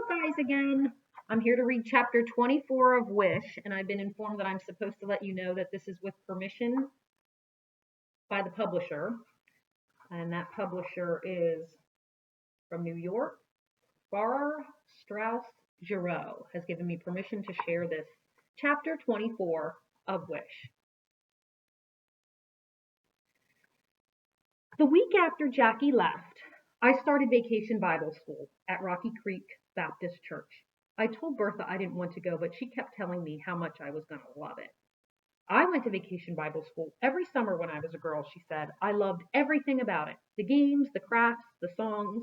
guys again. I'm here to read chapter 24 of Wish, and I've been informed that I'm supposed to let you know that this is with permission by the publisher, and that publisher is from New York. Farrar Straus Giroux has given me permission to share this chapter 24 of Wish. The week after Jackie left, I started vacation Bible school at Rocky Creek Baptist Church. I told Bertha I didn't want to go, but she kept telling me how much I was going to love it. I went to vacation Bible school every summer when I was a girl, she said. I loved everything about it, the games, the crafts, the songs.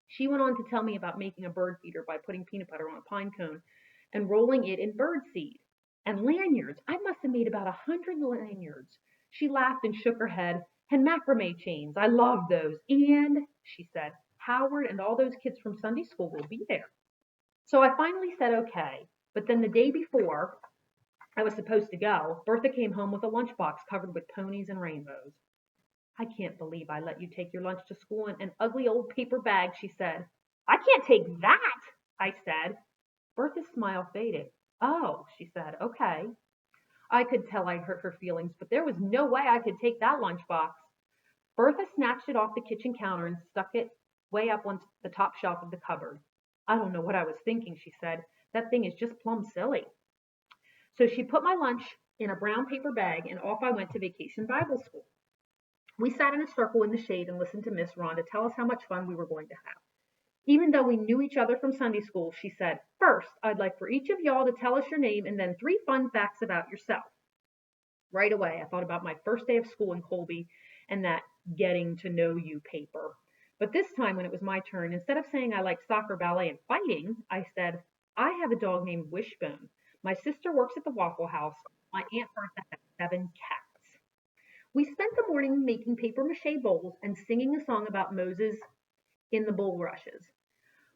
She went on to tell me about making a bird feeder by putting peanut butter on a pine cone and rolling it in bird seed. And lanyards. I must have made about 100 lanyards. She laughed and shook her head. And macrame chains. I love those. And, she said, Howard and all those kids from Sunday school will be there. So I finally said okay. But then the day before I was supposed to go, Bertha came home with a lunchbox covered with ponies and rainbows. I can't believe I let you take your lunch to school in an ugly old paper bag, she said. I can't take that, I said. Bertha's smile faded. Oh, she said, okay. I could tell I'd hurt her feelings, but there was no way I could take that lunchbox. Bertha snatched it off the kitchen counter and stuck it way up on the top shelf of the cupboard. I don't know what I was thinking, she said. That thing is just plumb silly. So she put my lunch in a brown paper bag, and off I went to vacation Bible school. We sat in a circle in the shade and listened to Miss Rhonda tell us how much fun we were going to have. Even though we knew each other from Sunday school, she said, first, I'd like for each of y'all to tell us your name and then 3 fun facts about yourself. Right away, I thought about my first day of school in Colby and that getting to know you paper. But this time when it was my turn, instead of saying I like soccer, ballet, and fighting, I said, I have a dog named Wishbone. My sister works at the Waffle House. My Aunt Bertha has 7 cats. We spent the morning making paper mache bowls and singing a song about Moses in the bulrushes.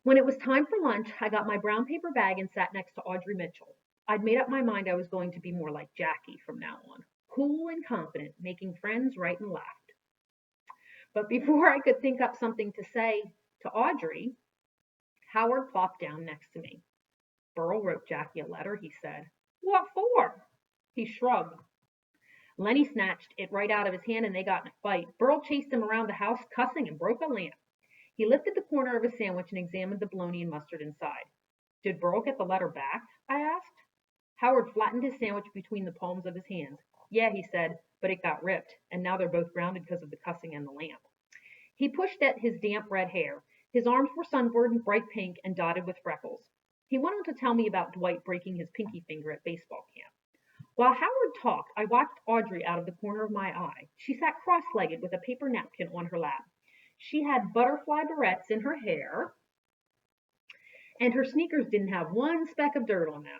When it was time for lunch, I got my brown paper bag and sat next to Audrey Mitchell. I'd made up my mind I was going to be more like Jackie from now on, cool and confident, making friends right and left. But before I could think up something to say to Audrey, Howard plopped down next to me. Burl wrote Jackie a letter, he said. What for? He shrugged. Lenny snatched it right out of his hand and they got in a fight. Burl chased him around the house, cussing, and broke a lamp. He lifted the corner of his sandwich and examined the bologna and mustard inside. Did Burl get the letter back? I asked. Howard flattened his sandwich between the palms of his hands. Yeah, he said, but it got ripped, and now they're both grounded because of the cussing and the lamp. He pushed at his damp red hair. His arms were sunburned and bright pink and dotted with freckles. He went on to tell me about Dwight breaking his pinky finger at baseball camp. While Howard talked, I watched Audrey out of the corner of my eye. She sat cross-legged with a paper napkin on her lap. She had butterfly barrettes in her hair, and her sneakers didn't have one speck of dirt on them.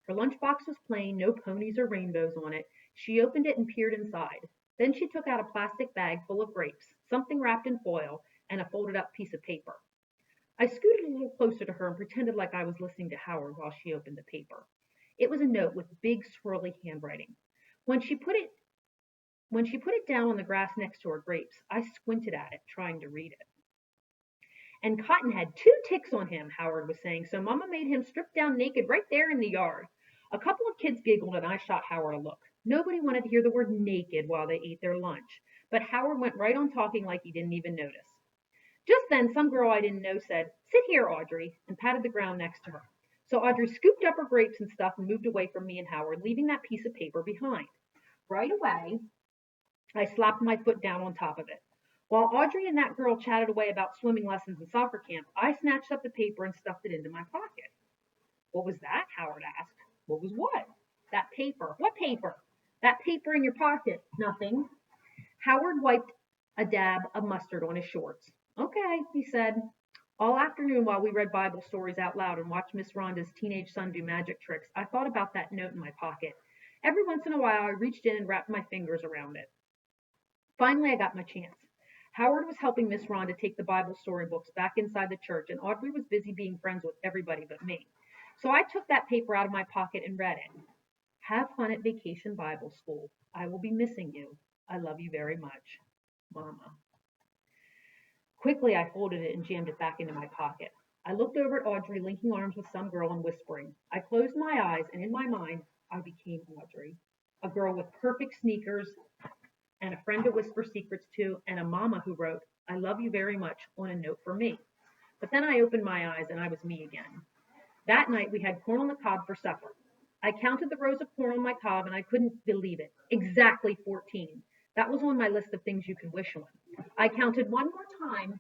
Her lunchbox was plain, no ponies or rainbows on it. She opened it and peered inside. Then she took out a plastic bag full of grapes, something wrapped in foil, and a folded up piece of paper. I scooted a little closer to her and pretended like I was listening to Howard while she opened the paper. It was a note with big swirly handwriting. When she put it down on the grass next to her grapes, I squinted at it, trying to read it. And Cotton had 2 ticks on him, Howard was saying, so Mama made him strip down naked right there in the yard. A couple of kids giggled and I shot Howard a look. Nobody wanted to hear the word naked while they ate their lunch, but Howard went right on talking like he didn't even notice. Just then, some girl I didn't know said, Sit here, Audrey, and patted the ground next to her. So Audrey scooped up her grapes and stuff and moved away from me and Howard, leaving that piece of paper behind. Right away, I slapped my foot down on top of it. While Audrey and that girl chatted away about swimming lessons and soccer camp, I snatched up the paper and stuffed it into my pocket. What was that? Howard asked. What was what? That paper. What paper? That paper in your pocket. Nothing. Howard wiped a dab of mustard on his shorts. Okay, he said. All afternoon while we read Bible stories out loud and watched Miss Rhonda's teenage son do magic tricks, I thought about that note in my pocket. Every once in a while, I reached in and wrapped my fingers around it. Finally, I got my chance. Howard was helping Miss Rhonda take the Bible storybooks back inside the church, and Audrey was busy being friends with everybody but me. So I took that paper out of my pocket and read it. Have fun at Vacation Bible School. I will be missing you. I love you very much. Mama. Quickly, I folded it and jammed it back into my pocket. I looked over at Audrey linking arms with some girl and whispering. I closed my eyes, and in my mind, I became Audrey, a girl with perfect sneakers and a friend to whisper secrets to, and a mama who wrote, I love you very much on a note for me. But then I opened my eyes, and I was me again. That night, we had corn on the cob for supper. I counted the rows of corn on my cob, and I couldn't believe it. Exactly 14. That was on my list of things you could wish on. I counted one more time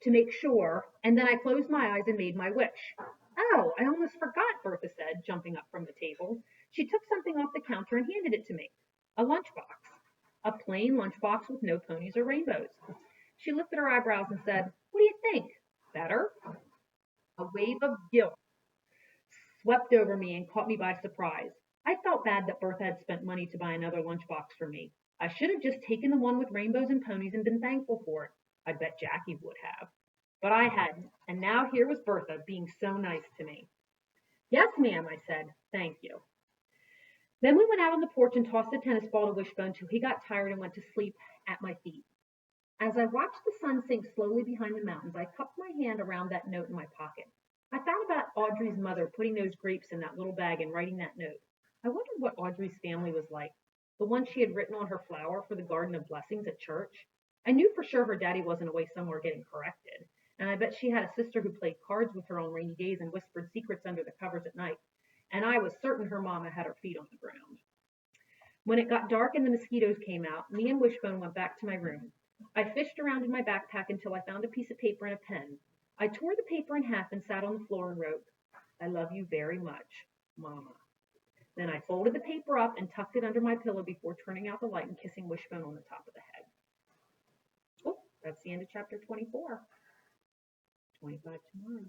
to make sure, and then I closed my eyes and made my wish. Oh, I almost forgot, Bertha said, jumping up from the table. She took something off the counter and handed it to me. A lunchbox. A plain lunchbox with no ponies or rainbows. She lifted her eyebrows and said, What do you think? Better? A wave of guilt swept over me and caught me by surprise. I felt bad that Bertha had spent money to buy another lunchbox for me. I should have just taken the one with rainbows and ponies and been thankful for it. I bet Jackie would have. But I hadn't, and now here was Bertha being so nice to me. Yes, ma'am, I said. Thank you. Then we went out on the porch and tossed a tennis ball to Wishbone till he got tired and went to sleep at my feet. As I watched the sun sink slowly behind the mountains, I cupped my hand around that note in my pocket. I thought about Audrey's mother putting those grapes in that little bag and writing that note. I wondered what Audrey's family was like, the one she had written on her flower for the Garden of Blessings at church. I knew for sure her daddy wasn't away somewhere getting corrected, and I bet she had a sister who played cards with her on rainy days and whispered secrets under the covers at night, and I was certain her mama had her feet on the ground. When it got dark and the mosquitoes came out, me and Wishbone went back to my room. I fished around in my backpack until I found a piece of paper and a pen. I tore the paper in half and sat on the floor and wrote, I love you very much, Mama. Then I folded the paper up and tucked it under my pillow before turning out the light and kissing Wishbone on the top of the head. Oh, that's the end of chapter 24. 25 tomorrow.